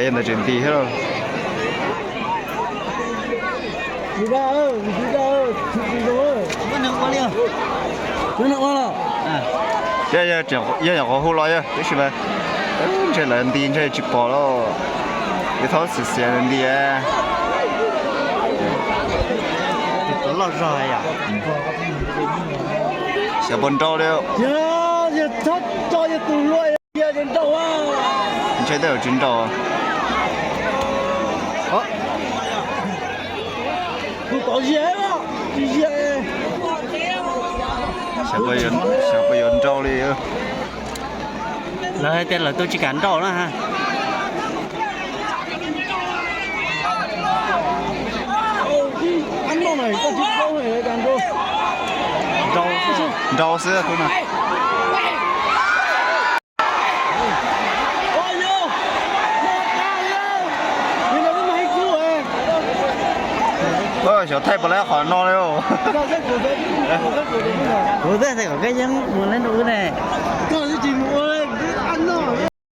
cái là chuyện gì hết rồi đi đâu chụp rồi vẫn được qua liền vẫn được qua rồi giờ giờ có hô lại cái gì vậy这人丁这去跑了一套是闲人的都老热呀小本照了呀他照也都热呀别人照啊你这都有真照啊好都搞起来了这些小不人照了lời tên là tôi chỉ cản đầu đó ha ăn đâu này có chút đâu này cản đầu rau sữa thôi mà小太不来好闹了我在这个跟人我来弄呢，刚是进屋嘞。